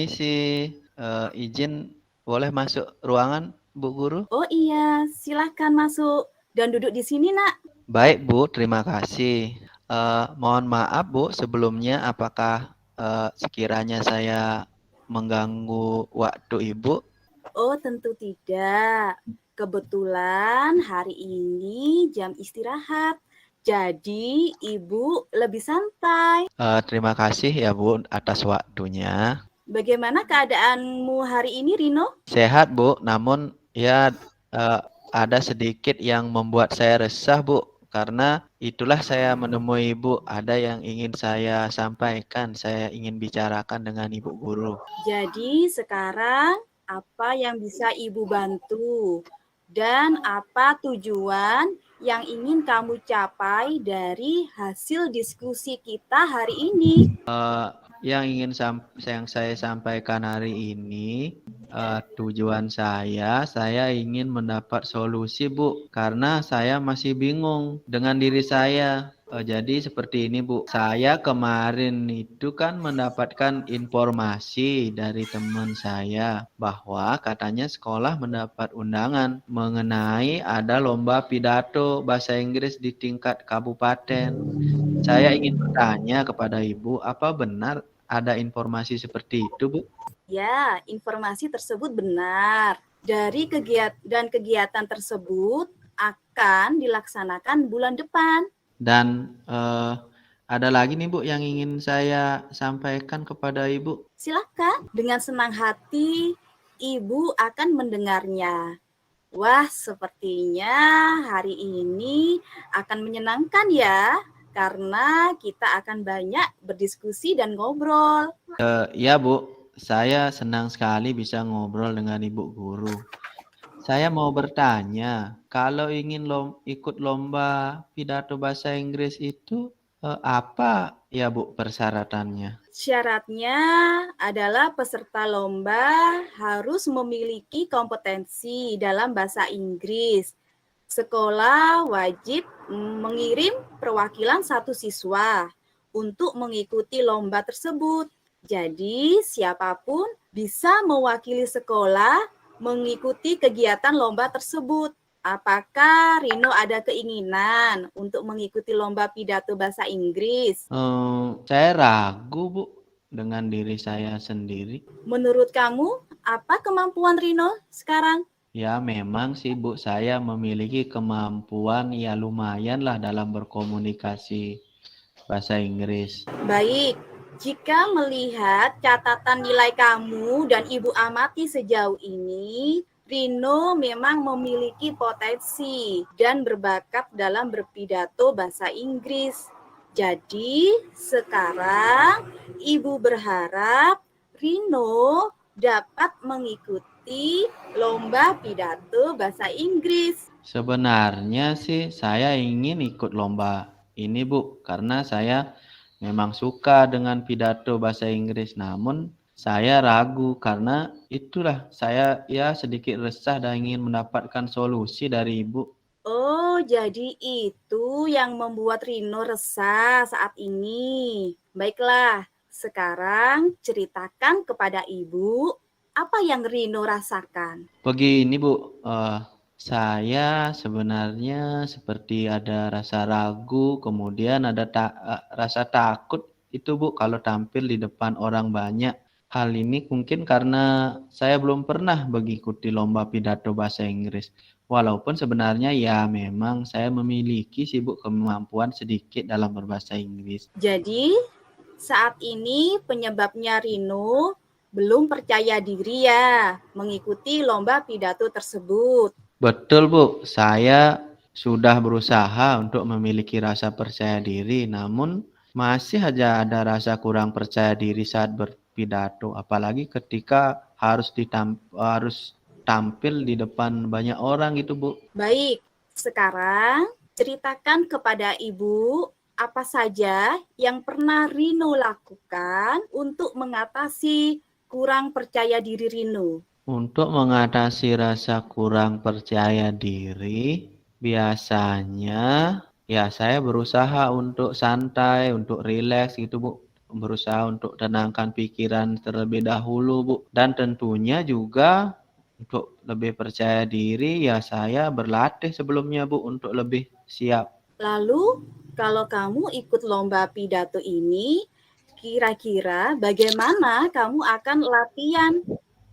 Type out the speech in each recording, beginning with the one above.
permisi, izin boleh masuk ruangan, Bu Guru? Oh iya, silahkan masuk dan duduk di sini, Nak. Baik, Bu, terima kasih. Mohon maaf, Bu, sebelumnya apakah sekiranya saya mengganggu waktu Ibu? Oh, tentu tidak. Kebetulan hari ini jam istirahat. Jadi, Ibu lebih santai. Terima kasih ya, Bu, atas waktunya. Bagaimana keadaanmu hari ini, Rino? Sehat, Bu, namun ya ada sedikit yang membuat saya resah, Bu. Karena itulah saya menemui Ibu, ada yang ingin saya sampaikan, saya ingin bicarakan dengan Ibu Guru. Jadi, sekarang apa yang bisa Ibu bantu? Dan apa tujuan yang ingin kamu capai dari hasil diskusi kita hari ini? Yang saya sampaikan hari ini, tujuan saya ingin mendapat solusi, Bu, karena saya masih bingung dengan diri saya. Jadi seperti ini, Bu, saya kemarin itu kan mendapatkan informasi dari teman saya bahwa katanya sekolah mendapat undangan mengenai ada lomba pidato bahasa Inggris di tingkat kabupaten. Saya ingin bertanya kepada Ibu, apa benar ada informasi seperti itu, Bu? Ya, informasi tersebut benar. Dari kegiatan tersebut akan dilaksanakan bulan depan. Dan ada lagi nih, Bu, yang ingin saya sampaikan kepada Ibu. Silakan, dengan senang hati Ibu akan mendengarnya. Wah, sepertinya hari ini akan menyenangkan ya, karena kita akan banyak berdiskusi dan ngobrol. Ya, Bu, saya senang sekali bisa ngobrol dengan Ibu Guru. Saya mau bertanya, kalau ingin ikut lomba pidato bahasa Inggris itu apa ya, Bu, persyaratannya? Syaratnya adalah peserta lomba harus memiliki kompetensi dalam bahasa Inggris. Sekolah wajib mengirim perwakilan satu siswa untuk mengikuti lomba tersebut. Jadi, siapapun bisa mewakili sekolah mengikuti kegiatan lomba tersebut. Apakah Rino ada keinginan untuk mengikuti lomba pidato bahasa Inggris? Saya ragu, Bu, dengan diri saya sendiri. Menurut kamu, apa kemampuan Rino sekarang? Ya, memang sih, Bu, saya memiliki kemampuan ya lumayan lah dalam berkomunikasi bahasa Inggris. Baik, jika melihat catatan nilai kamu dan Ibu amati sejauh ini, Rino memang memiliki potensi dan berbakat dalam berpidato bahasa Inggris. Jadi, sekarang Ibu berharap Rino dapat mengikuti lomba pidato bahasa Inggris. Sebenarnya sih saya ingin ikut lomba ini, Bu, karena saya memang suka dengan pidato bahasa Inggris. Namun saya ragu karena itulah saya ya sedikit resah dan ingin mendapatkan solusi dari Ibu. Oh, jadi itu yang membuat Rino resah saat ini. Baiklah, sekarang ceritakan kepada Ibu apa yang Rino rasakan. Begini, Bu, saya sebenarnya seperti ada rasa ragu, kemudian ada rasa takut itu, Bu, kalau tampil di depan orang banyak. Hal ini mungkin karena saya belum pernah mengikuti lomba pidato bahasa Inggris. Walaupun sebenarnya ya memang saya memiliki sih, Bu, kemampuan sedikit dalam berbahasa Inggris. Jadi, saat ini penyebabnya Rino belum percaya diri ya mengikuti lomba pidato tersebut. Betul, Bu. Saya sudah berusaha untuk memiliki rasa percaya diri, namun masih aja ada rasa kurang percaya diri saat berpidato, apalagi ketika harus tampil di depan banyak orang gitu, Bu. Baik, sekarang ceritakan kepada Ibu apa saja yang pernah Rino lakukan untuk mengatasi kurang percaya diri Rino. Untuk mengatasi rasa kurang percaya diri, biasanya ya saya berusaha untuk santai, untuk rileks gitu, Bu. berusaha untuk tenangkan pikiran terlebih dahulu, Bu. Dan tentunya juga untuk lebih percaya diri ya saya berlatih sebelumnya, Bu, untuk lebih siap. Lalu, kalau kamu ikut lomba pidato ini, kira-kira bagaimana kamu akan latihan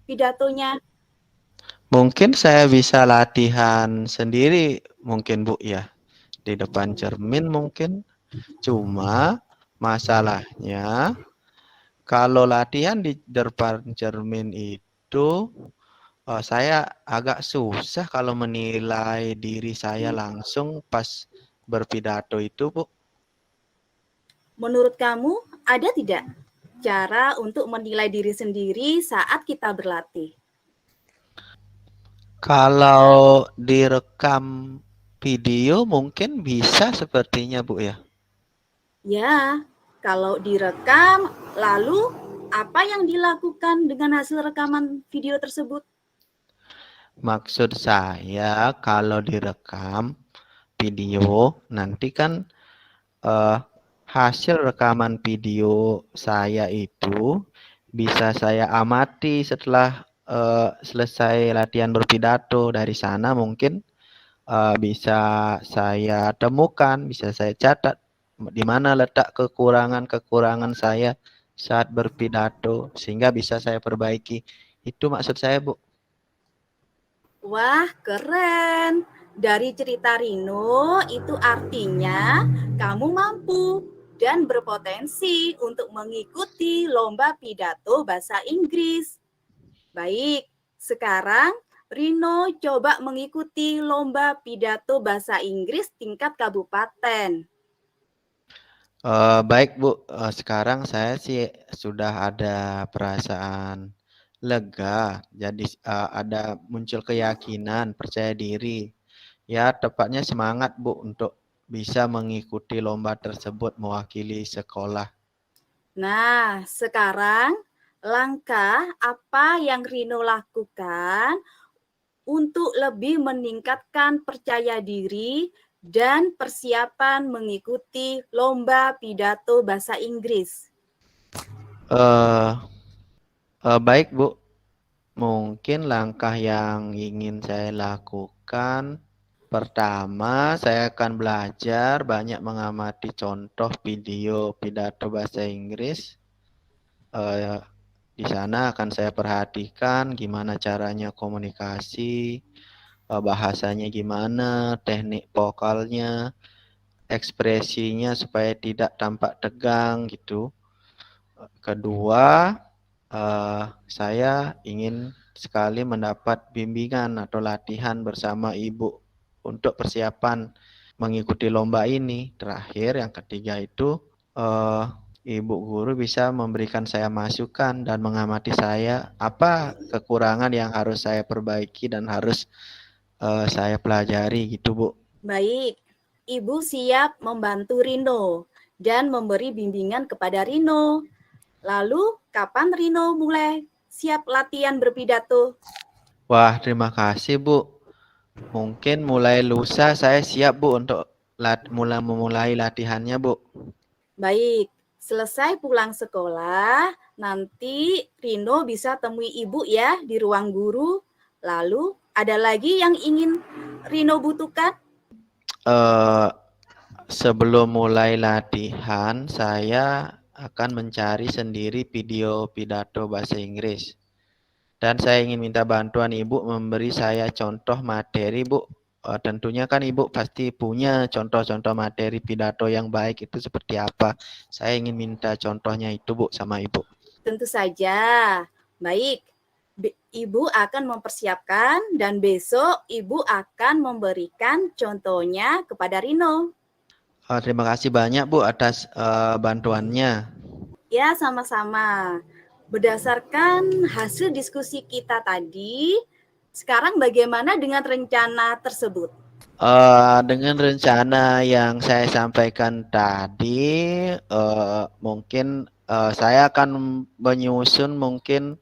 pidatonya? Mungkin saya bisa latihan sendiri mungkin, Bu, ya. Di depan cermin mungkin. Cuma masalahnya kalau latihan di depan cermin itu saya agak susah kalau menilai diri saya langsung pas berpidato itu, Bu. Menurut kamu, ada tidak cara untuk menilai diri sendiri saat kita berlatih? Kalau direkam video mungkin bisa sepertinya, Bu, ya. Ya, kalau direkam, lalu apa yang dilakukan dengan hasil rekaman video tersebut? Maksud saya kalau direkam video nanti kan hasil rekaman video saya itu bisa saya amati setelah selesai latihan berpidato. Dari sana mungkin bisa saya temukan, bisa saya catat di mana letak kekurangan-kekurangan saya saat berpidato sehingga bisa saya perbaiki. Itu maksud saya, Bu. Wah, keren. Dari cerita Rino, itu artinya kamu mampu dan berpotensi untuk mengikuti lomba pidato bahasa Inggris. Baik, sekarang Rino coba mengikuti lomba pidato bahasa Inggris tingkat kabupaten. Baik, Bu. Sekarang saya sih sudah ada perasaan lega. Jadi ada muncul keyakinan, percaya diri. Ya, tepatnya semangat, Bu, untuk bisa mengikuti lomba tersebut mewakili sekolah. Nah, sekarang langkah apa yang Rino lakukan untuk lebih meningkatkan percaya diri dan persiapan mengikuti lomba pidato bahasa Inggris? Eh, Baik, Bu. Mungkin langkah yang ingin saya lakukan, pertama saya akan belajar banyak mengamati contoh video pidato bahasa Inggris. Eh, di sana akan saya perhatikan gimana caranya komunikasi, bahasanya gimana, teknik vokalnya, ekspresinya supaya tidak tampak tegang gitu. Kedua, saya ingin sekali mendapat bimbingan atau latihan bersama ibu untuk persiapan mengikuti lomba ini. Terakhir, yang ketiga itu ibu guru bisa memberikan saya masukan dan mengamati saya apa kekurangan yang harus saya perbaiki dan harus saya pelajari gitu, Bu. Baik, Ibu siap membantu Rino dan memberi bimbingan kepada Rino. Lalu, kapan Rino mulai siap latihan berpidato? Wah, terima kasih, Bu. Mungkin mulai lusa saya siap, Bu, untuk memulai latihannya, Bu. Baik, selesai pulang sekolah, nanti Rino bisa temui ibu ya di ruang guru. Lalu, ada lagi yang ingin Rino butuhkan? Sebelum mulai latihan, saya akan mencari sendiri video pidato bahasa Inggris. Dan saya ingin minta bantuan Ibu memberi saya contoh materi, Bu. Tentunya kan Ibu pasti punya contoh-contoh materi pidato yang baik itu seperti apa. Saya ingin minta contohnya itu, Bu, sama Ibu. Tentu saja. Baik, Ibu akan mempersiapkan dan besok Ibu akan memberikan contohnya kepada Rino. Terima kasih banyak, Bu, atas bantuannya. Ya, sama-sama. Berdasarkan hasil diskusi kita tadi, sekarang bagaimana dengan rencana tersebut? Dengan rencana yang saya sampaikan tadi, mungkin saya akan menyusun mungkin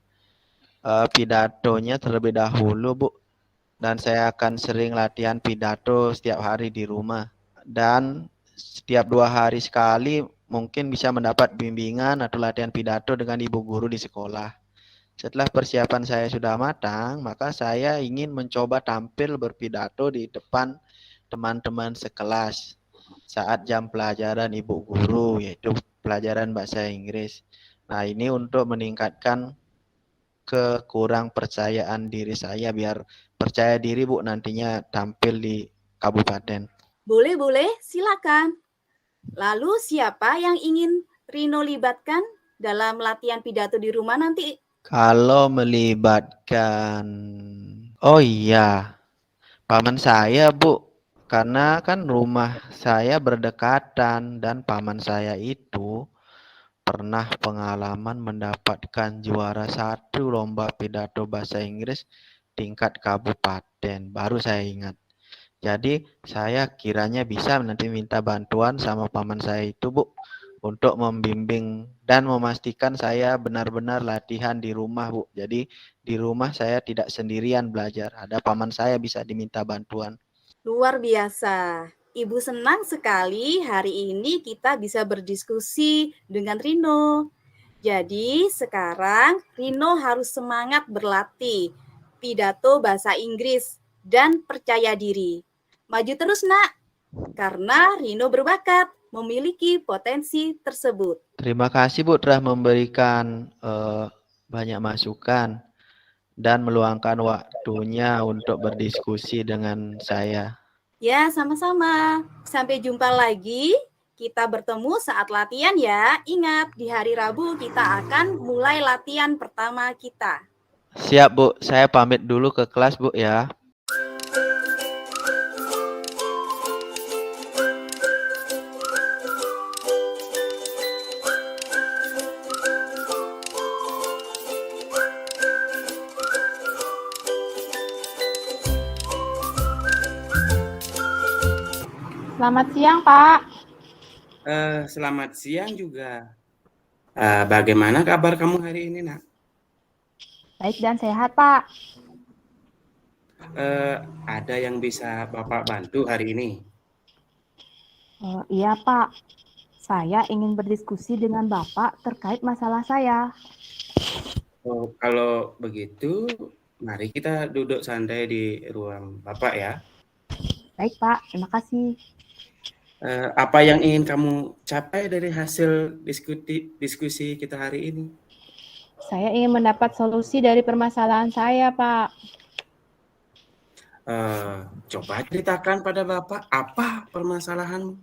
pidatonya terlebih dahulu, Bu. Dan saya akan sering latihan pidato setiap hari di rumah. Dan setiap 2 hari sekali mungkin bisa mendapat bimbingan atau latihan pidato dengan ibu guru di sekolah. Setelah persiapan saya sudah matang, maka saya ingin mencoba tampil berpidato di depan teman-teman sekelas saat jam pelajaran ibu guru, yaitu pelajaran bahasa Inggris. Nah, ini untuk meningkatkan kekurang percayaan diri saya biar percaya diri Bu nantinya tampil di kabupaten. Boleh, silakan. Lalu siapa yang ingin Rino libatkan dalam latihan pidato di rumah nanti? Kalau melibatkan, oh iya, paman saya Bu, karena kan rumah saya berdekatan dan paman saya itu pernah pengalaman mendapatkan juara 1 lomba pidato bahasa Inggris tingkat kabupaten. Baru saya ingat. Jadi saya kiranya bisa nanti minta bantuan sama paman saya itu Bu untuk membimbing dan memastikan saya benar-benar latihan di rumah Bu. Jadi di rumah saya tidak sendirian belajar. Ada paman saya bisa diminta bantuan. Luar biasa. Ibu senang sekali hari ini kita bisa berdiskusi dengan Rino. Jadi sekarang Rino harus semangat berlatih pidato bahasa Inggris dan percaya diri. Maju terus nak, karena Rino berbakat memiliki potensi tersebut. Terima kasih Bu telah memberikan banyak masukan dan meluangkan waktunya untuk berdiskusi dengan saya. Ya, sama-sama. Sampai jumpa lagi. Kita bertemu saat latihan ya. Ingat, di hari Rabu kita akan mulai latihan pertama kita. Siap Bu, saya pamit dulu ke kelas Bu ya. Selamat siang, Pak. Selamat siang juga. Bagaimana kabar kamu hari ini, Nak? Baik dan sehat, Pak. Ada yang bisa Bapak bantu hari ini? Iya, Pak. Saya ingin berdiskusi dengan Bapak terkait masalah saya. Oh, kalau begitu, mari kita duduk santai di ruang Bapak ya. Baik, Pak. Terima kasih. Apa yang ingin kamu capai dari hasil diskusi kita hari ini? Saya ingin mendapat solusi dari permasalahan saya, Pak. Coba ceritakan pada Bapak apa permasalahanmu?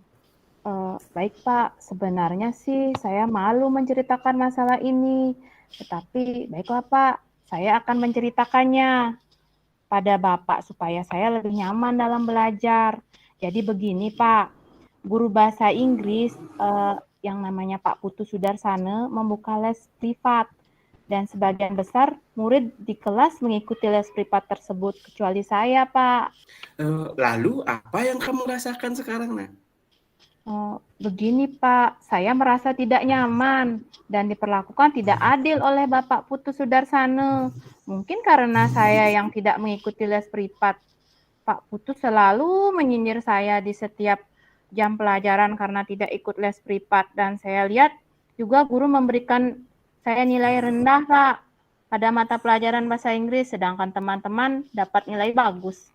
Baik, Pak. Sebenarnya sih saya malu menceritakan masalah ini. Tetapi, baiklah, Pak. Saya akan menceritakannya pada Bapak supaya saya lebih nyaman dalam belajar. Jadi begini, Pak. Guru bahasa Inggris yang namanya Pak Putu Sudarsana membuka les privat dan sebagian besar murid di kelas mengikuti les privat tersebut kecuali saya, Pak. Lalu apa yang kamu rasakan sekarang, Nak? Begini, Pak, saya merasa tidak nyaman dan diperlakukan tidak adil oleh Bapak Putu Sudarsana. Mungkin karena saya yang tidak mengikuti les privat. Pak Putu selalu menyindir saya di setiap jam pelajaran karena tidak ikut les privat. Dan saya lihat juga guru memberikan saya nilai rendah, Pak, pada mata pelajaran bahasa Inggris, sedangkan teman-teman dapat nilai bagus.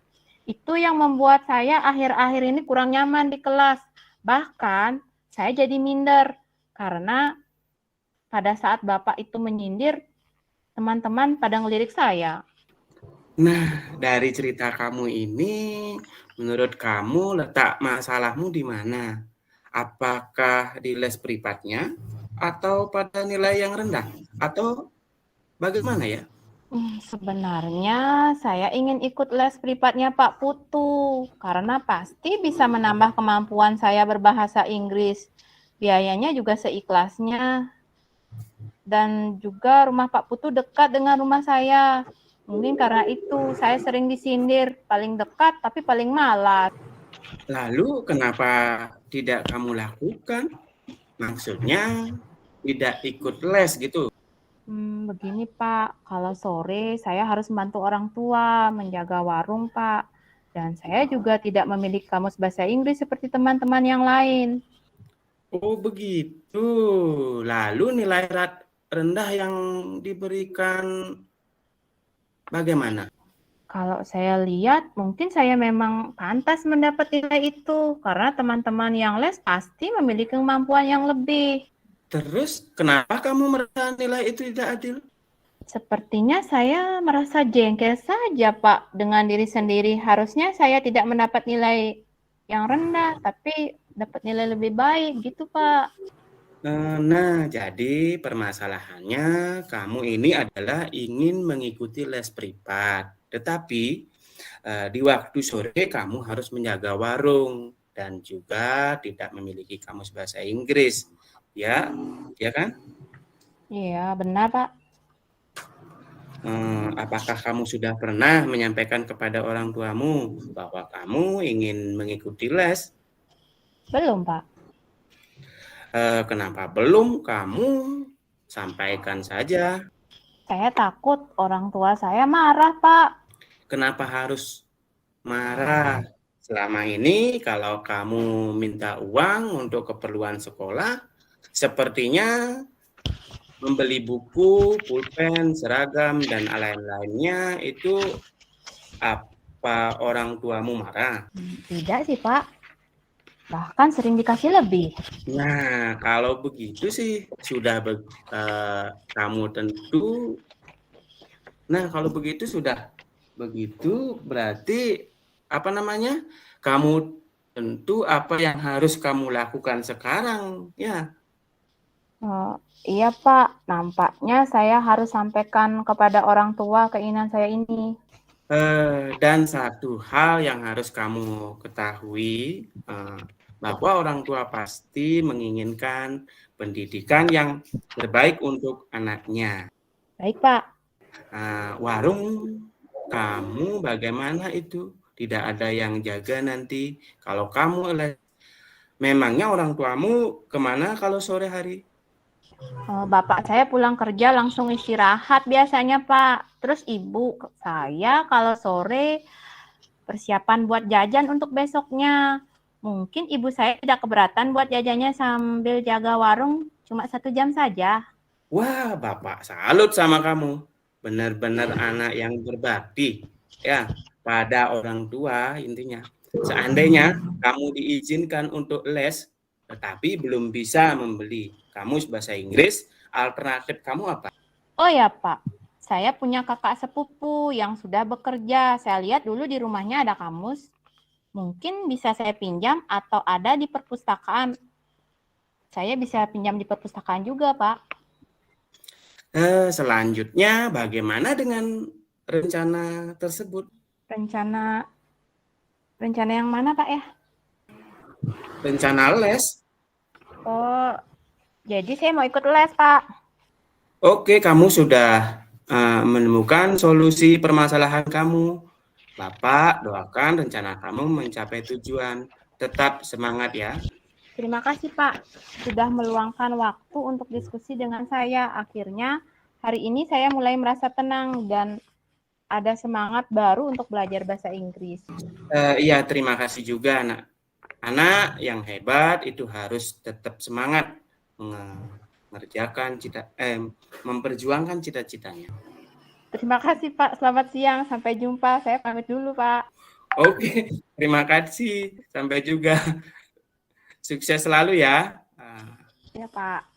Itu yang membuat saya akhir-akhir ini kurang nyaman di kelas. Bahkan saya jadi minder karena pada saat Bapak itu menyindir, teman-teman pada ngelirik saya. Nah, dari cerita kamu ini, menurut kamu letak masalahmu di mana? Apakah di les privatnya atau pada nilai yang rendah? Atau bagaimana ya? Sebenarnya saya ingin ikut les privatnya Pak Putu karena pasti bisa menambah kemampuan saya berbahasa Inggris. Biayanya juga seikhlasnya. Dan juga rumah Pak Putu dekat dengan rumah saya. Mungkin karena itu saya sering disindir, paling dekat tapi paling malas. Lalu kenapa tidak kamu lakukan? Maksudnya tidak ikut les gitu? Begini Pak, kalau sore saya harus membantu orang tua, menjaga warung Pak. Dan saya juga tidak memiliki kamus bahasa Inggris seperti teman-teman yang lain. Oh begitu. Lalu nilai rendah yang diberikan bagaimana? Kalau saya lihat, mungkin saya memang pantas mendapat nilai itu, karena teman-teman yang les pasti memiliki kemampuan yang lebih. Terus kenapa kamu merasa nilai itu tidak adil? Sepertinya saya merasa jengkel saja, Pak, dengan diri sendiri. Harusnya saya tidak mendapat nilai yang rendah, tapi dapat nilai lebih baik, gitu, Pak. Nah, jadi permasalahannya kamu ini adalah ingin mengikuti les privat, tetapi di waktu sore kamu harus menjaga warung dan juga tidak memiliki kamus bahasa Inggris, ya, ya kan? Iya, benar, Pak. Apakah kamu sudah pernah menyampaikan kepada orang tuamu bahwa kamu ingin mengikuti les? Belum, Pak. Kenapa belum? Kamu sampaikan saja. Saya takut orang tua saya marah, Pak. Kenapa harus marah? Selama ini kalau kamu minta uang untuk keperluan sekolah, sepertinya membeli buku, pulpen, seragam, dan lain-lainnya itu apa orang tuamu marah? Tidak sih, Pak. Bahkan sering dikasih lebih. Nah, kalau begitu sih sudah kamu tentu. Nah, kalau begitu sudah begitu berarti apa namanya? Kamu tentu apa yang harus kamu lakukan sekarang, ya. Iya, Pak. Nampaknya saya harus sampaikan kepada orang tua keinginan saya ini. Dan satu hal yang harus kamu ketahui, bahwa orang tua pasti menginginkan pendidikan yang terbaik untuk anaknya. Baik, Pak. Warung kamu bagaimana itu? Tidak ada yang jaga nanti. Kalau kamu memangnya orang tuamu kemana kalau sore hari? Bapak saya pulang kerja langsung istirahat biasanya, Pak. Terus ibu saya kalau sore persiapan buat jajan untuk besoknya. Mungkin ibu saya tidak keberatan buat jajannya sambil jaga warung cuma 1 jam saja. Wah, Bapak salut sama kamu. Benar-benar anak yang berbakti ya pada orang tua intinya. Seandainya kamu diizinkan untuk les tetapi belum bisa membeli kamus bahasa Inggris, alternatif kamu apa? Oh ya, Pak. Saya punya kakak sepupu yang sudah bekerja. Saya lihat dulu di rumahnya ada kamus. Mungkin bisa saya pinjam atau ada di perpustakaan. Saya bisa pinjam di perpustakaan juga, Pak. Selanjutnya, bagaimana dengan rencana tersebut? Rencana yang mana, Pak, ya? Rencana les? Oh, jadi saya mau ikut les, Pak. Oke, kamu sudah menemukan solusi permasalahan kamu. Bapak doakan rencana kamu mencapai tujuan. Tetap semangat ya. Terima kasih, Pak. Sudah meluangkan waktu untuk diskusi dengan saya. Akhirnya, hari ini saya mulai merasa tenang dan ada semangat baru untuk belajar bahasa Inggris. Iya, terima kasih juga, anak. Anak yang hebat itu harus tetap semangat mengerjakan memperjuangkan cita-citanya. Terima kasih, Pak. Selamat siang. Sampai jumpa. Saya pamit dulu, Pak. Oke, terima kasih. Sampai juga. Sukses selalu ya. Ya, Pak.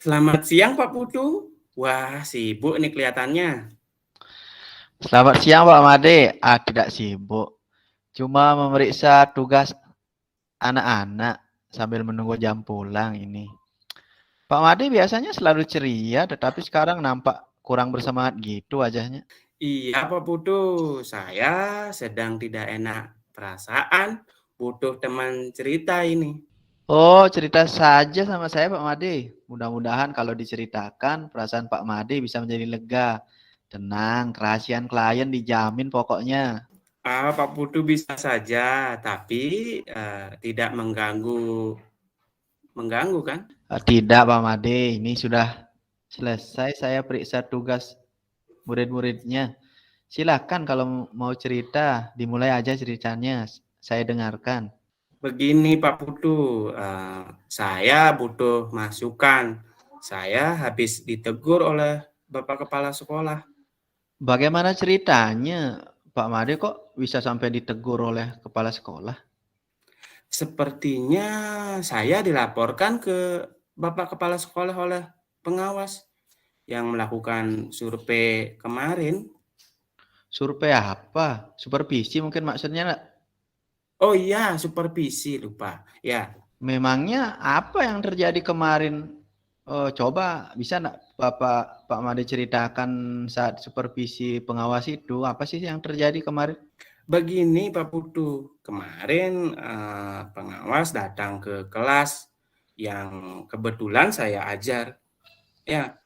Selamat siang Pak Putu. Wah, sibuk nih kelihatannya. Selamat siang Pak Made. Tidak sibuk. Cuma memeriksa tugas anak-anak sambil menunggu jam pulang ini. Pak Made biasanya selalu ceria, tetapi sekarang nampak kurang bersemangat gitu wajahnya. Iya Pak Putu, saya sedang tidak enak perasaan, butuh teman cerita ini. Oh, cerita saja sama saya Pak Made. Mudah-mudahan kalau diceritakan, perasaan Pak Made bisa menjadi lega. Tenang, kerahasiaan klien dijamin pokoknya. Pak Putu bisa saja, tapi tidak mengganggu mengganggu kan? Tidak Pak Made, ini sudah selesai saya periksa tugas murid-muridnya. Silakan kalau mau cerita, dimulai aja ceritanya. Saya dengarkan. Begini Pak Putu, saya butuh masukan. Saya habis ditegur oleh Bapak Kepala Sekolah. Bagaimana ceritanya Pak Made kok bisa sampai ditegur oleh kepala sekolah? Sepertinya saya dilaporkan ke Bapak Kepala Sekolah oleh pengawas yang melakukan survei kemarin. Survei apa? Supervisi mungkin maksudnya Nak? Oh iya, supervisi, lupa. Ya, Memangnya apa yang terjadi kemarin? Coba bisa nak Pak Made ceritakan saat supervisi pengawas itu apa sih yang terjadi kemarin? begini Pak Putu, kemarin pengawas datang ke kelas yang kebetulan saya ajar. Ya,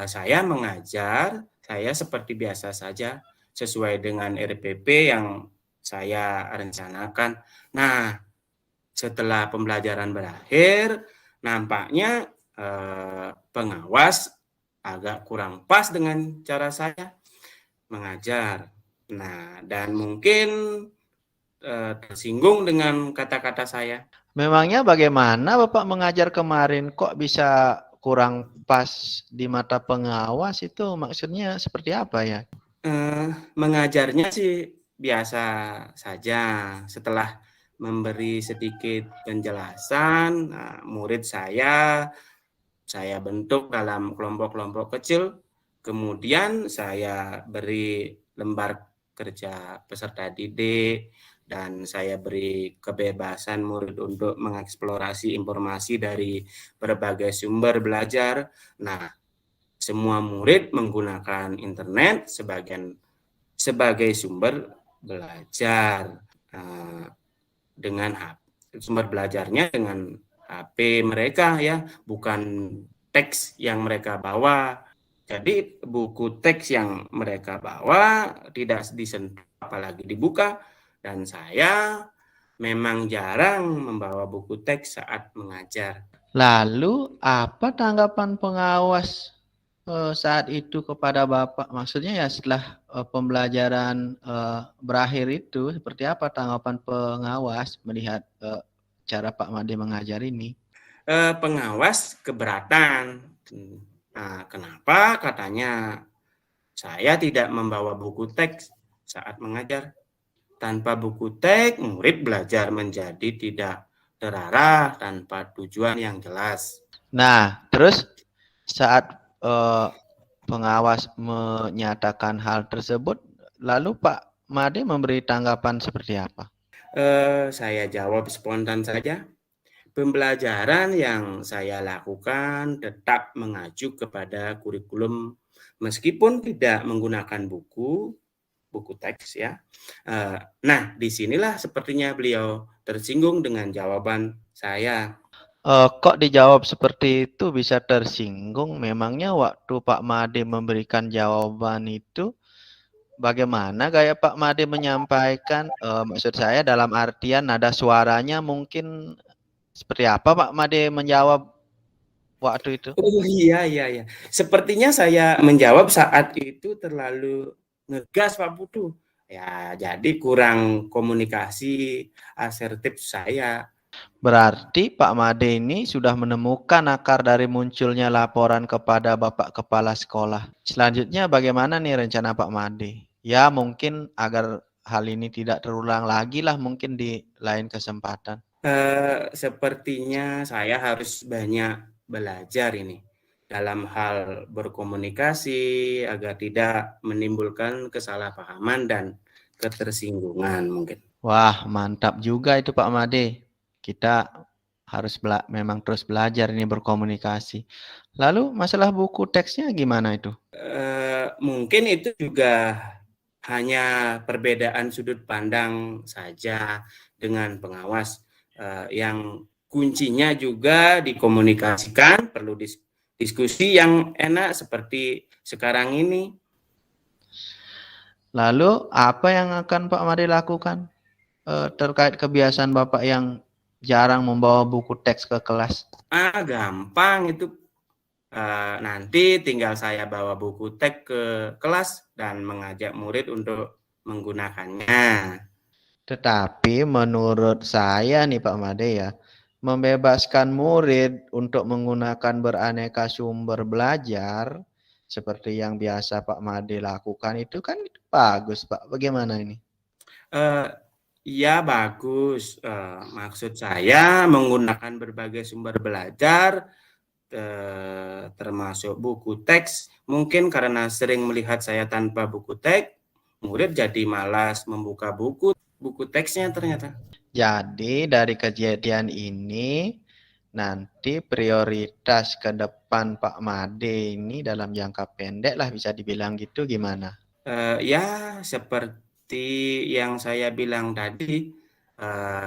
saya mengajar, saya seperti biasa saja, sesuai dengan RPP yang saya rencanakan. Nah, setelah pembelajaran berakhir, nampaknya pengawas agak kurang pas dengan cara saya mengajar. Nah, dan mungkin tersinggung dengan kata-kata saya. Memangnya bagaimana Bapak mengajar kemarin kok bisa kurang pas di mata pengawas itu maksudnya seperti apa ya? Mengajarnya sih biasa saja. Setelah memberi sedikit penjelasan, murid saya bentuk dalam kelompok-kelompok kecil, kemudian saya beri lembar kerja peserta didik, dan saya beri kebebasan murid untuk mengeksplorasi informasi dari berbagai sumber belajar. Nah, semua murid menggunakan internet sebagai sumber belajar, dengan sumber belajarnya dengan HP mereka ya, bukan teks yang mereka bawa. Jadi buku teks yang mereka bawa tidak disentuh apalagi dibuka, dan saya memang jarang membawa buku teks saat mengajar. Lalu apa tanggapan pengawas saat itu kepada Bapak? Maksudnya ya setelah pembelajaran berakhir itu seperti apa tanggapan pengawas melihat cara Pak Made mengajar ini? Pengawas keberatan. Nah, kenapa? Katanya saya tidak membawa buku teks saat mengajar. Tanpa buku teks, murid belajar menjadi tidak terarah tanpa tujuan yang jelas. Nah, terus saat pengawas menyatakan hal tersebut, lalu Pak Made memberi tanggapan seperti apa? Saya jawab spontan saja. Pembelajaran yang saya lakukan tetap mengacu kepada kurikulum meskipun tidak menggunakan buku teks ya. Nah, disinilah sepertinya beliau tersinggung dengan jawaban saya. Kok dijawab seperti itu bisa tersinggung? Memangnya waktu Pak Made memberikan jawaban itu bagaimana gaya Pak Made menyampaikan? Maksud saya dalam artian nada suaranya mungkin seperti apa Pak Made menjawab waktu itu? Oh iya. Sepertinya saya menjawab saat itu terlalu ngegas Pak Putu. Ya, jadi kurang komunikasi asertif saya. Berarti Pak Made ini sudah menemukan akar dari munculnya laporan kepada Bapak Kepala Sekolah. Selanjutnya bagaimana nih rencana Pak Made? Ya mungkin agar hal ini tidak terulang lagi lah mungkin di lain kesempatan. Sepertinya saya harus banyak belajar ini dalam hal berkomunikasi agar tidak menimbulkan kesalahpahaman dan ketersinggungan mungkin. Wah mantap juga itu Pak Made. Kita harus memang terus belajar ini berkomunikasi. Lalu masalah buku teksnya gimana itu? Mungkin itu juga hanya perbedaan sudut pandang saja dengan pengawas. Yang kuncinya juga dikomunikasikan, perlu diskusi yang enak seperti sekarang ini. Lalu apa yang akan Pak Made lakukan terkait kebiasaan Bapak yang jarang membawa buku teks ke kelas? Gampang itu. Nanti tinggal saya bawa buku teks ke kelas dan mengajak murid untuk menggunakannya. Tetapi menurut saya nih Pak Made ya, membebaskan murid untuk menggunakan beraneka sumber belajar seperti yang biasa Pak Made lakukan itu kan bagus Pak. Bagaimana ini? Ya bagus. Maksud saya menggunakan berbagai sumber belajar termasuk buku teks. Mungkin karena sering melihat saya tanpa buku teks, murid jadi malas membuka buku teksnya ternyata. Jadi dari kejadian ini nanti prioritas ke depan Pak Made ini dalam jangka pendek lah bisa dibilang gitu gimana? Ya seperti yang saya bilang tadi,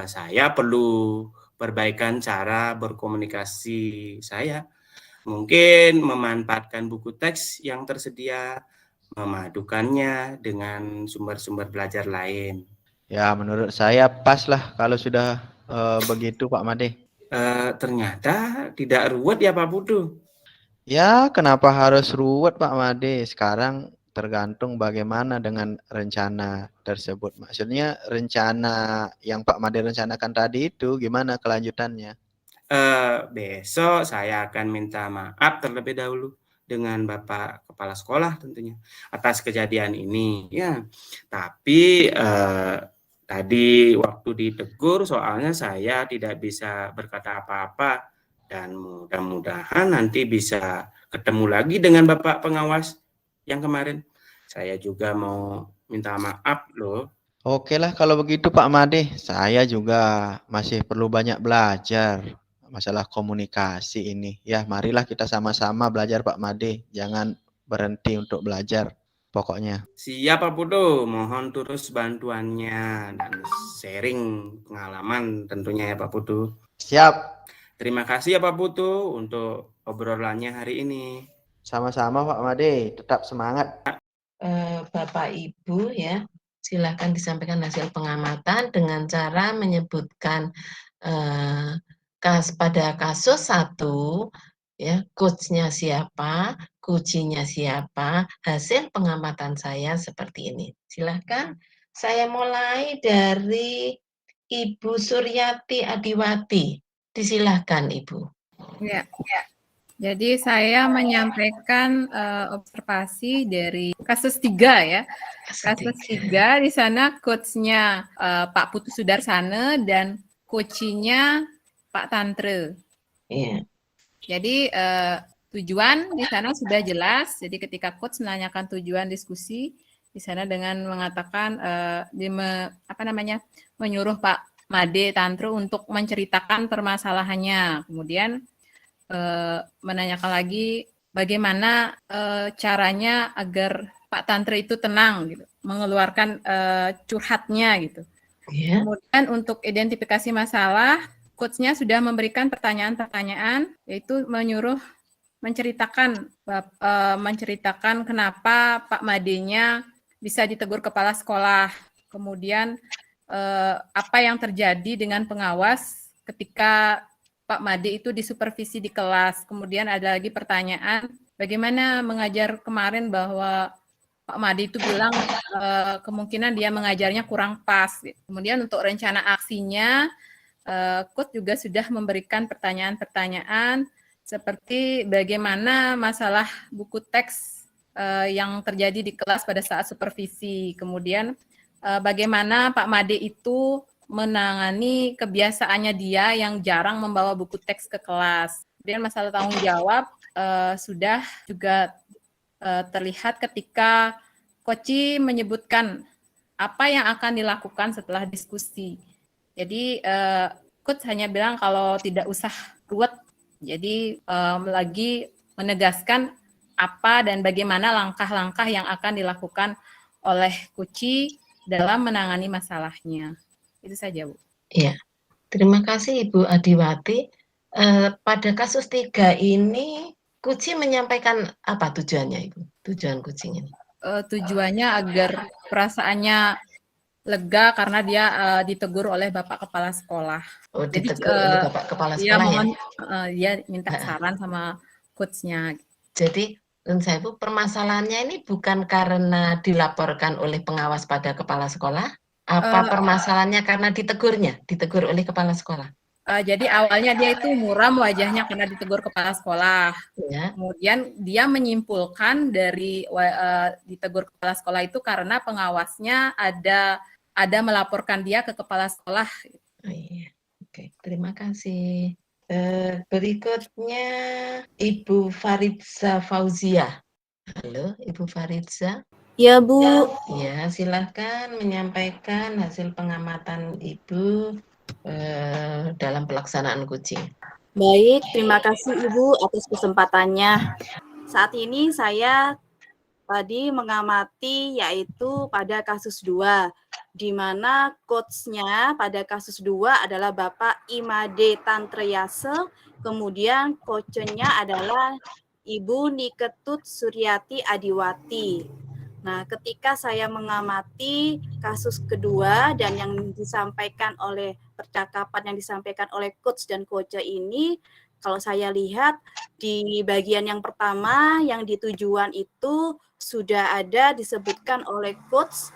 saya perlu perbaikan cara berkomunikasi saya. Mungkin memanfaatkan buku teks yang tersedia, memadukannya dengan sumber-sumber belajar lain. Ya menurut saya pas lah kalau sudah begitu Pak Made. Ternyata tidak ruwet ya Pak Putu. Ya kenapa harus ruwet Pak Made? Sekarang tergantung bagaimana dengan rencana tersebut. Maksudnya rencana yang Pak Made rencanakan tadi itu gimana kelanjutannya? Besok saya akan minta maaf terlebih dahulu dengan Bapak Kepala Sekolah tentunya atas kejadian ini. Ya, tapi tadi waktu ditegur soalnya saya tidak bisa berkata apa-apa dan mudah-mudahan nanti bisa ketemu lagi dengan Bapak pengawas yang kemarin. Saya juga mau minta maaf loh. Oke lah kalau begitu Pak Made, saya juga masih perlu banyak belajar masalah komunikasi ini. Ya, marilah kita sama-sama belajar Pak Made. Jangan berhenti untuk belajar pokoknya. Siap Pak Putu, mohon terus bantuannya dan sharing pengalaman tentunya ya Pak Putu. Siap. Terima kasih ya Pak Putu untuk obrolannya hari ini. Sama-sama Pak Made, tetap semangat. Bapak Ibu ya, silakan disampaikan hasil pengamatan dengan cara menyebutkan pada kasus 1 ya, coach-nya siapa, kuncinya siapa, hasil pengamatan saya seperti ini. Silahkan, saya mulai dari Ibu Suryati Adiwati. Disilahkan Ibu. Ya. Jadi saya menyampaikan observasi dari kasus 3 ya. Kasus 3 di sana coach-nya Pak Putu Sudarsana dan coach-nya Pak Tantre. Iya. Jadi tujuan di sana sudah jelas. Jadi ketika coach menanyakan tujuan diskusi di sana dengan mengatakan menyuruh Pak Made Tantre untuk menceritakan permasalahannya. Kemudian menanyakan lagi bagaimana caranya agar Pak Tantre itu tenang gitu, mengeluarkan curhatnya gitu. Yeah. Kemudian untuk identifikasi masalah, coach-nya sudah memberikan pertanyaan-pertanyaan, yaitu menyuruh menceritakan kenapa Pak Made-nya bisa ditegur kepala sekolah. Kemudian apa yang terjadi dengan pengawas ketika Pak Made itu disupervisi di kelas. Kemudian ada lagi pertanyaan, bagaimana mengajar kemarin bahwa Pak Made itu bilang kemungkinan dia mengajarnya kurang pas. Kemudian untuk rencana aksinya, coach juga sudah memberikan pertanyaan-pertanyaan seperti bagaimana masalah buku teks yang terjadi di kelas pada saat supervisi. Kemudian bagaimana Pak Made itu menangani kebiasaannya dia yang jarang membawa buku teks ke kelas. Kemudian masalah tanggung jawab sudah juga terlihat ketika Koci menyebutkan apa yang akan dilakukan setelah diskusi. Jadi Coach hanya bilang kalau tidak usah ruwet. Jadi lagi menegaskan apa dan bagaimana langkah-langkah yang akan dilakukan oleh Koci dalam menangani masalahnya. Itu saja, Bu. Iya, terima kasih Ibu Adiwati. Pada kasus 3 ini, Kuci menyampaikan apa tujuannya, Ibu? Tujuan kucing ini? Tujuannya agar perasaannya lega karena dia ditegur oleh Bapak Kepala Sekolah. Oh, Jadi ditegur oleh Bapak Kepala dia Sekolah ya? mohon dia minta saran sama coach-nya. Jadi, menurut saya Bu, permasalahannya ini bukan karena dilaporkan oleh pengawas pada kepala sekolah, apa permasalahannya karena ditegur oleh kepala sekolah? Jadi awalnya dia itu muram wajahnya karena ditegur kepala sekolah. Ya. Kemudian dia menyimpulkan dari ditegur kepala sekolah itu karena pengawasnya ada melaporkan dia ke kepala sekolah. Oh, iya. Oke, terima kasih. Berikutnya Ibu Faridza Fauzia. Halo, Ibu Faridza. Ya, Bu. Ya, silahkan menyampaikan hasil pengamatan Ibu dalam pelaksanaan kucing. Baik, terima kasih Ibu atas kesempatannya. Saat ini saya tadi mengamati yaitu pada kasus 2, di mana coach-nya pada kasus 2 adalah Bapak Imade Tantreyase, kemudian coach-nya adalah Ibu Niketut Suryati Adiwati. Nah, ketika saya mengamati kasus kedua dan yang disampaikan oleh percakapan yang disampaikan oleh coach dan coach ini, kalau saya lihat di bagian yang pertama yang di tujuan itu sudah ada disebutkan oleh coach,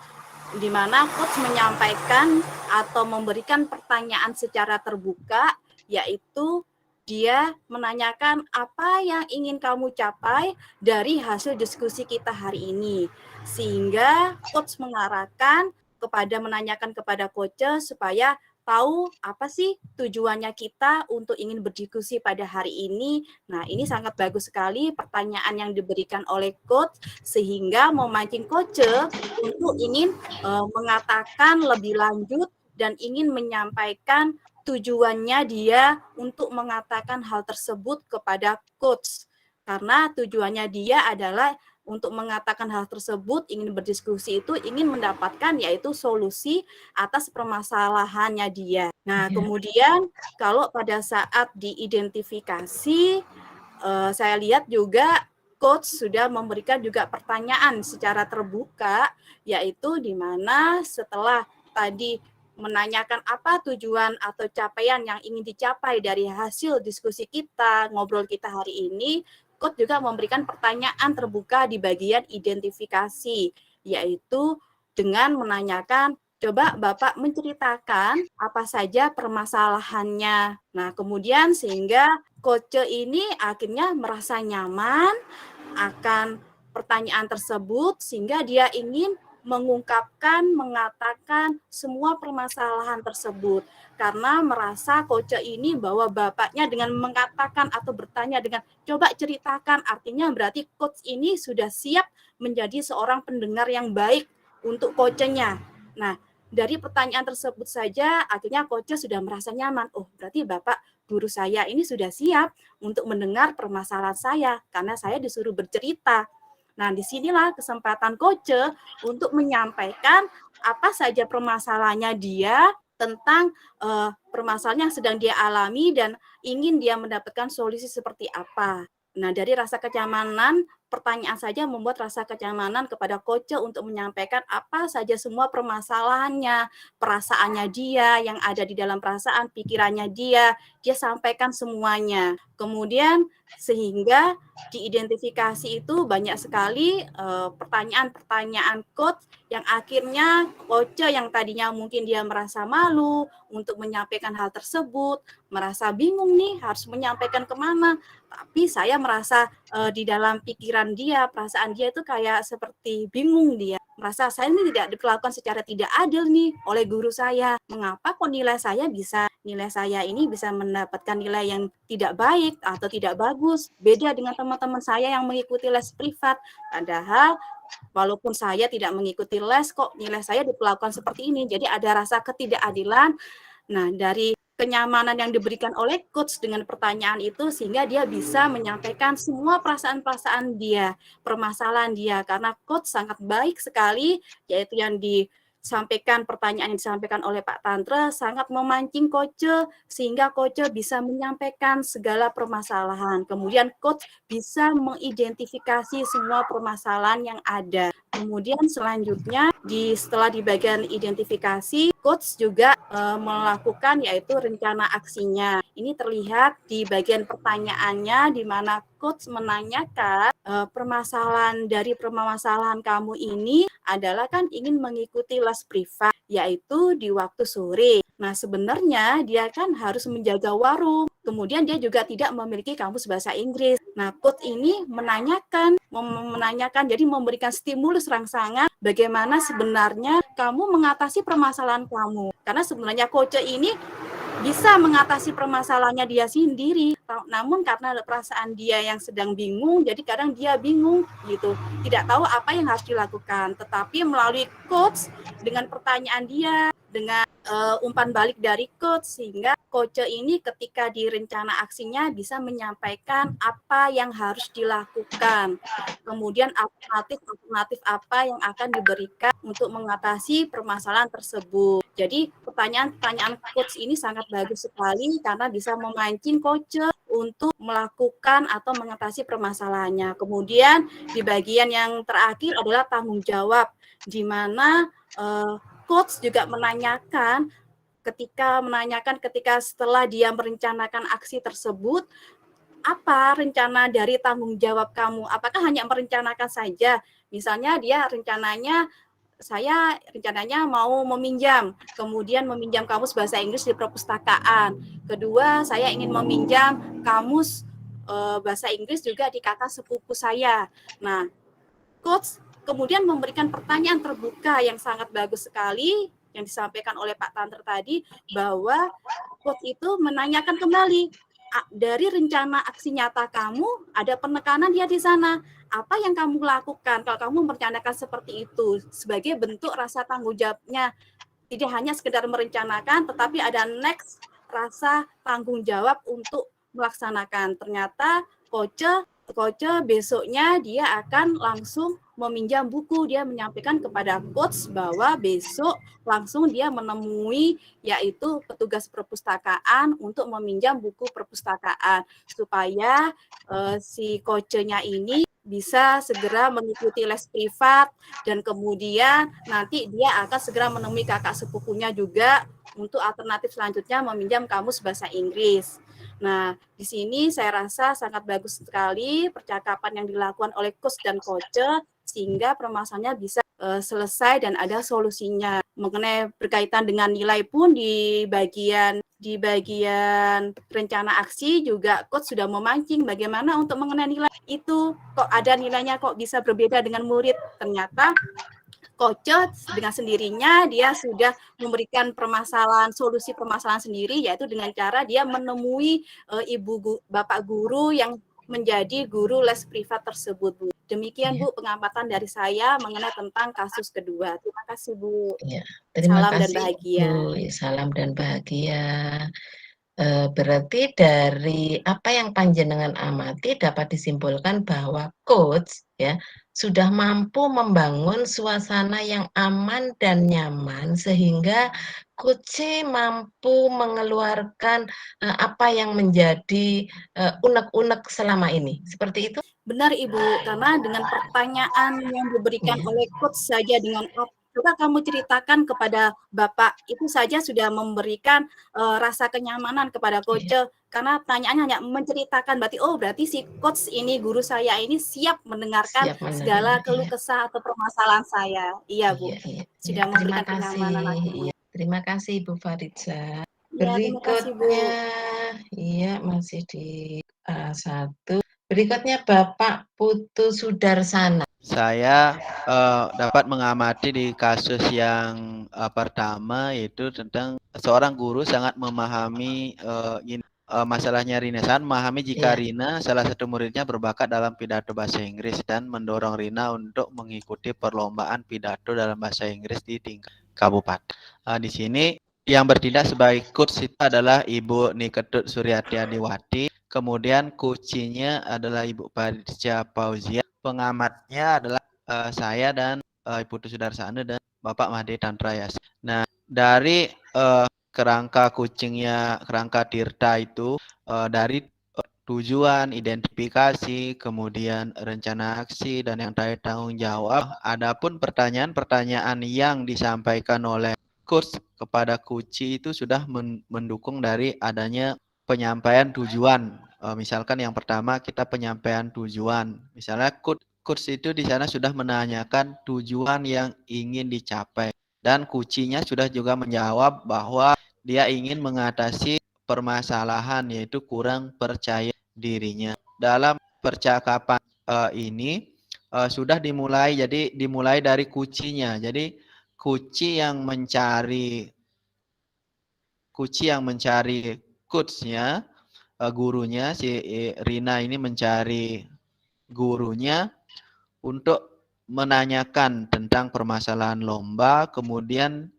di mana coach menyampaikan atau memberikan pertanyaan secara terbuka, yaitu dia menanyakan apa yang ingin kamu capai dari hasil diskusi kita hari ini. Sehingga coach mengarahkan menanyakan kepada coach supaya tahu apa sih tujuannya kita untuk ingin berdiskusi pada hari ini. Nah, ini sangat bagus sekali pertanyaan yang diberikan oleh coach sehingga memancing coach untuk ingin mengatakan lebih lanjut dan ingin menyampaikan tujuannya dia untuk mengatakan hal tersebut kepada coach. Karena tujuannya dia adalah untuk mengatakan hal tersebut, ingin berdiskusi itu ingin mendapatkan yaitu solusi atas permasalahannya dia. Nah, kemudian kalau pada saat diidentifikasi, saya lihat juga coach sudah memberikan juga pertanyaan secara terbuka, yaitu di mana setelah tadi menanyakan apa tujuan atau capaian yang ingin dicapai dari hasil diskusi kita, ngobrol kita hari ini, coach juga memberikan pertanyaan terbuka di bagian identifikasi, yaitu dengan menanyakan, coba Bapak menceritakan apa saja permasalahannya. Nah, kemudian sehingga coach ini akhirnya merasa nyaman akan pertanyaan tersebut, sehingga dia ingin mengatakan semua permasalahan tersebut karena merasa coach ini bahwa bapaknya dengan mengatakan atau bertanya dengan coba ceritakan, artinya berarti coach ini sudah siap menjadi seorang pendengar yang baik untuk coachnya. Nah, dari pertanyaan tersebut saja akhirnya coach sudah merasa nyaman. Oh, berarti bapak guru saya ini sudah siap untuk mendengar permasalahan saya karena saya disuruh bercerita. Nah, disinilah kesempatan coach untuk menyampaikan apa saja permasalahannya dia tentang permasalahan yang sedang dia alami dan ingin dia mendapatkan solusi seperti apa. Nah, dari rasa kenyamanan, pertanyaan saja membuat rasa kenyamanan kepada coach untuk menyampaikan apa saja semua permasalahannya, perasaannya dia, yang ada di dalam perasaan, pikirannya dia sampaikan semuanya. Kemudian sehingga diidentifikasi itu banyak sekali pertanyaan-pertanyaan coach yang akhirnya coach yang tadinya mungkin dia merasa malu untuk menyampaikan hal tersebut, merasa bingung nih harus menyampaikan kemana, tapi saya merasa di dalam pikiran dia, perasaan dia itu kayak seperti bingung dia. Merasa saya ini tidak diperlakukan secara tidak adil nih oleh guru saya. Mengapa kok nilai saya ini bisa mendapatkan nilai yang tidak baik atau tidak bagus. Beda dengan teman-teman saya yang mengikuti les privat. Padahal walaupun saya tidak mengikuti les kok nilai saya diperlakukan seperti ini. Jadi ada rasa ketidakadilan. Nah, dari kenyamanan yang diberikan oleh coach dengan pertanyaan itu sehingga dia bisa menyampaikan semua perasaan-perasaan dia, permasalahan dia karena coach sangat baik sekali yaitu yang pertanyaan yang disampaikan oleh Pak Tantre sangat memancing coach sehingga coach bisa menyampaikan segala permasalahan. Kemudian coach bisa mengidentifikasi semua permasalahan yang ada. Kemudian selanjutnya setelah di bagian identifikasi, coach juga melakukan yaitu rencana aksinya. Ini terlihat di bagian pertanyaannya di mana coach menanyakan permasalahan kamu ini adalah kan ingin mengikuti les privat yaitu di waktu sore. Nah, sebenarnya dia kan harus menjaga warung. Kemudian dia juga tidak memiliki kamus bahasa Inggris. Nah, coach ini menanyakan, jadi memberikan stimulus rangsangan bagaimana sebenarnya kamu mengatasi permasalahan kamu. Karena sebenarnya coach ini bisa mengatasi permasalahannya dia sendiri, namun karena perasaan dia yang sedang bingung, jadi kadang dia bingung gitu, tidak tahu apa yang harus dilakukan. Tetapi melalui coach dengan pertanyaan dia, dengan umpan balik dari coach, sehingga coach ini ketika di rencana aksinya bisa menyampaikan apa yang harus dilakukan, kemudian alternatif apa yang akan diberikan untuk mengatasi permasalahan tersebut. Jadi pertanyaan coach ini sangat bagus sekali karena bisa memancing coach untuk melakukan atau mengatasi permasalahannya. Kemudian di bagian yang terakhir adalah tanggung jawab, di mana coach juga menanyakan ketika setelah dia merencanakan aksi tersebut, apa rencana dari tanggung jawab kamu? Apakah hanya merencanakan saja? Misalnya dia rencananya mau meminjam, kemudian meminjam kamus bahasa Inggris di perpustakaan. Kedua, saya ingin meminjam kamus bahasa Inggris juga di kakak sepupu saya. Nah, coach kemudian memberikan pertanyaan terbuka yang sangat bagus sekali yang disampaikan oleh Pak Tanter tadi, bahwa coach itu menanyakan kembali, dari rencana aksi nyata kamu ada penekanan dia di sana. Apa yang kamu lakukan kalau kamu merencanakan seperti itu sebagai bentuk rasa tanggung jawabnya, tidak hanya sekedar merencanakan tetapi ada next rasa tanggung jawab untuk melaksanakan. Ternyata coach besoknya dia akan langsung meminjam buku. Dia menyampaikan kepada coach bahwa besok langsung dia menemui yaitu petugas perpustakaan untuk meminjam buku perpustakaan supaya si coach-nya ini bisa segera mengikuti les privat dan kemudian nanti dia akan segera menemui kakak sepupunya juga untuk alternatif selanjutnya meminjam kamus bahasa Inggris. Nah, di sini saya rasa sangat bagus sekali percakapan yang dilakukan oleh coach dan coach sehingga permasalahannya bisa selesai dan ada solusinya. Mengenai berkaitan dengan nilai pun di bagian rencana aksi juga coach sudah memancing bagaimana untuk mengenai nilai itu. Kok ada nilainya kok bisa berbeda dengan murid? Ternyata coach dengan sendirinya dia sudah memberikan solusi permasalahan sendiri, yaitu dengan cara dia menemui bapak guru yang menjadi guru les privat tersebut, Bu. Demikian Bu pengamatan dari saya mengenai tentang kasus kedua. Terima kasih Bu. Ya, terima Salam kasih dan bahagia. Bu. Salam dan bahagia. Berarti dari apa yang panjenengan amati dapat disimpulkan bahwa coach ya sudah mampu membangun suasana yang aman dan nyaman sehingga coach mampu mengeluarkan apa yang menjadi unek-unek selama ini. Seperti itu? Benar Ibu, karena dengan pertanyaan yang diberikan oleh coach saja dengan coba kamu ceritakan kepada Bapak, itu saja sudah memberikan rasa kenyamanan kepada coach, karena pertanyaannya hanya menceritakan, berarti si coach ini, guru saya ini siap mendengarkan segala keluh kesah atau permasalahan saya. Iya Bu, sudah memberikan kenyamanan aku. Terima kasih Ibu Faridza. Berikutnya, iya masih di A1. Berikutnya Bapak Putu Sudarsana. Saya dapat mengamati di kasus yang pertama, yaitu tentang seorang guru sangat memahami masalahnya Rina, sangat memahami jika Rina salah satu muridnya berbakat dalam pidato bahasa Inggris dan mendorong Rina untuk mengikuti perlombaan pidato dalam bahasa Inggris di tingkat kabupaten. Di sini yang bertindak sebagai coach itu adalah Ibu Niketut Suryati Adiwati, kemudian coachnya adalah Ibu Faridza Fauzia. Pengamatnya adalah saya dan Ibu Putu Sudarsana dan Bapak Mahdi Tantrayas. Nah, dari kerangka Tirta itu, dari tujuan, identifikasi, kemudian rencana aksi, dan yang terakhir tanggung jawab. Adapun pertanyaan-pertanyaan yang disampaikan oleh coach kepada Kuci itu sudah mendukung dari adanya penyampaian tujuan. Misalkan yang pertama kita penyampaian tujuan. Misalnya coach itu di sana sudah menanyakan tujuan yang ingin dicapai. Dan Kucinya sudah juga menjawab bahwa dia ingin mengatasi permasalahan, yaitu kurang percaya dirinya. Dalam percakapan ini sudah dimulai, jadi dimulai dari Kucinya. Jadi Kuci yang mencari coachnya, gurunya, si Rina ini mencari gurunya untuk menanyakan tentang permasalahan lomba, kemudian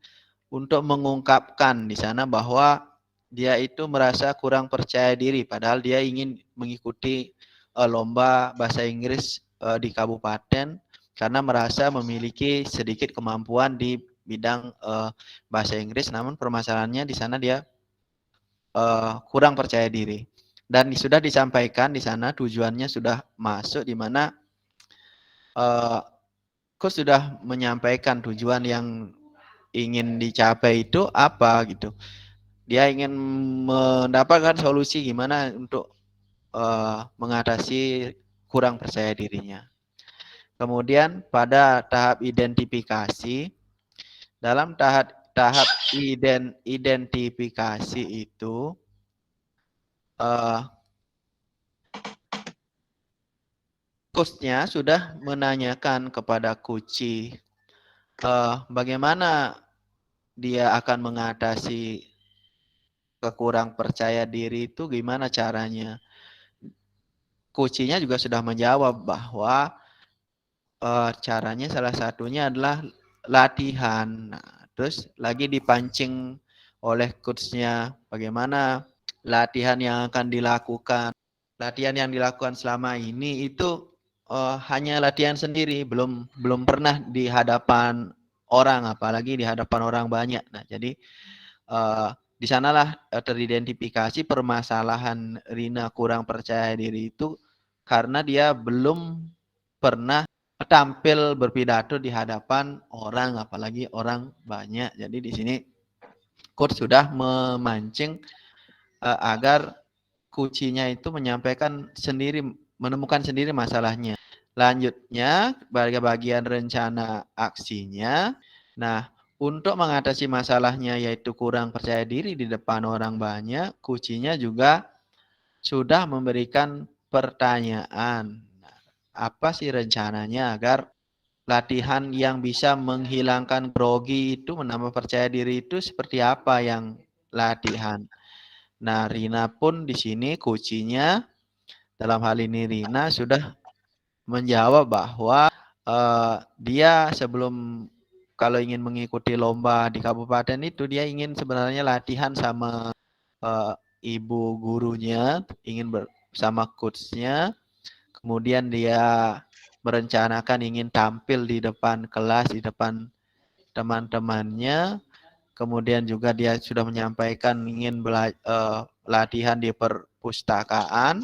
untuk mengungkapkan di sana bahwa dia itu merasa kurang percaya diri, padahal dia ingin mengikuti lomba bahasa Inggris di kabupaten karena merasa memiliki sedikit kemampuan di bidang bahasa Inggris, namun permasalahannya di sana dia kurang percaya diri. Dan sudah disampaikan di sana tujuannya sudah masuk, di mana coach sudah menyampaikan tujuan yang ingin dicapai itu apa gitu. Dia ingin mendapatkan solusi gimana untuk mengatasi kurang percaya dirinya. Kemudian pada tahap identifikasi, dalam tahap identifikasi itu coachnya sudah menanyakan kepada Kuci bagaimana dia akan mengatasi kekurang percaya diri itu, gimana caranya. Kucinya juga sudah menjawab bahwa caranya salah satunya adalah latihan. Nah, terus lagi dipancing oleh coachnya bagaimana latihan yang akan dilakukan. Latihan yang dilakukan selama ini itu hanya latihan sendiri, belum pernah di hadapan orang, apalagi di hadapan orang banyak. Nah, jadi di sanalah teridentifikasi permasalahan Rina kurang percaya diri itu karena dia belum pernah tampil berpidato di hadapan orang, apalagi orang banyak. Jadi di sini coach sudah memancing agar Kucinya itu menyampaikan sendiri, menemukan sendiri masalahnya. Lanjutnya, bagian rencana aksinya. Nah, untuk mengatasi masalahnya yaitu kurang percaya diri di depan orang banyak, Kucinya juga sudah memberikan pertanyaan. Apa sih rencananya agar latihan yang bisa menghilangkan grogi itu, menambah percaya diri itu seperti apa yang latihan. Nah, Rina pun di sini Kucinya, dalam hal ini Rina sudah menjawab bahwa dia sebelum kalau ingin mengikuti lomba di kabupaten itu, dia ingin sebenarnya latihan sama ibu gurunya, ingin bersama coachnya. Kemudian dia merencanakan ingin tampil di depan kelas, di depan teman-temannya. Kemudian juga dia sudah menyampaikan ingin latihan di perpustakaan.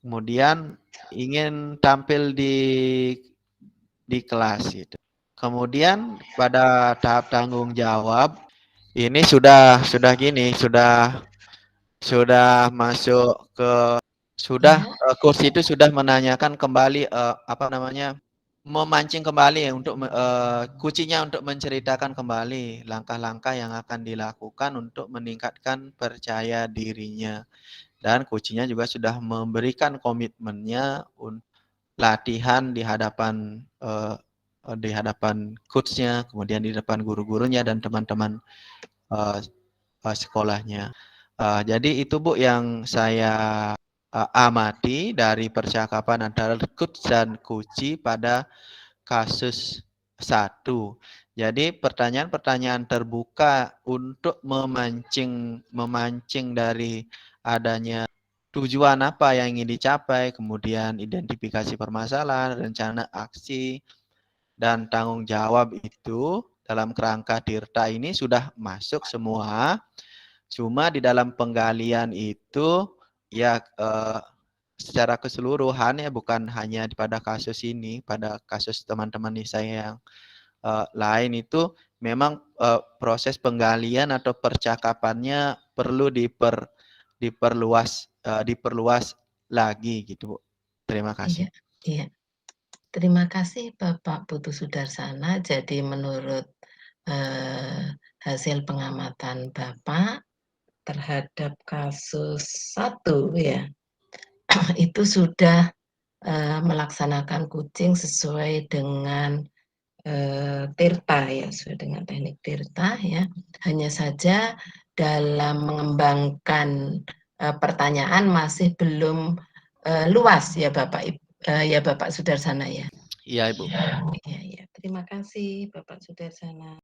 Kemudian ingin tampil di kelas itu. Kemudian pada tahap tanggung jawab ini sudah masuk ke coach itu sudah menanyakan kembali memancing kembali untuk Kucinya untuk menceritakan kembali langkah-langkah yang akan dilakukan untuk meningkatkan percaya dirinya. Dan Kucinya juga sudah memberikan komitmennya untuk latihan di hadapan coachnya, kemudian di depan guru-gurunya dan teman-teman sekolahnya. Jadi itu Bu yang saya amati dari percakapan antara coach dan Kuci pada kasus 1. Jadi pertanyaan-pertanyaan terbuka untuk memancing dari adanya tujuan apa yang ingin dicapai, kemudian identifikasi permasalahan, rencana aksi, dan tanggung jawab itu dalam kerangka Tirta ini sudah masuk semua. Cuma di dalam penggalian itu ya secara keseluruhan ya, bukan hanya pada kasus ini, pada kasus teman-teman saya yang lain itu memang proses penggalian atau percakapannya perlu diperluas lagi gitu, Bu. Terima kasih. Iya, iya. Terima kasih Bapak Putu Sudarsana. Jadi menurut hasil pengamatan Bapak terhadap kasus 1 ya, itu sudah melaksanakan kucing sesuai dengan tirta ya, sesuai dengan teknik tirta ya. Hanya saja dalam mengembangkan pertanyaan masih belum luas ya Bapak Sudarsana ya. Iya, Ibu. Iya, iya. Terima kasih Bapak Sudarsana.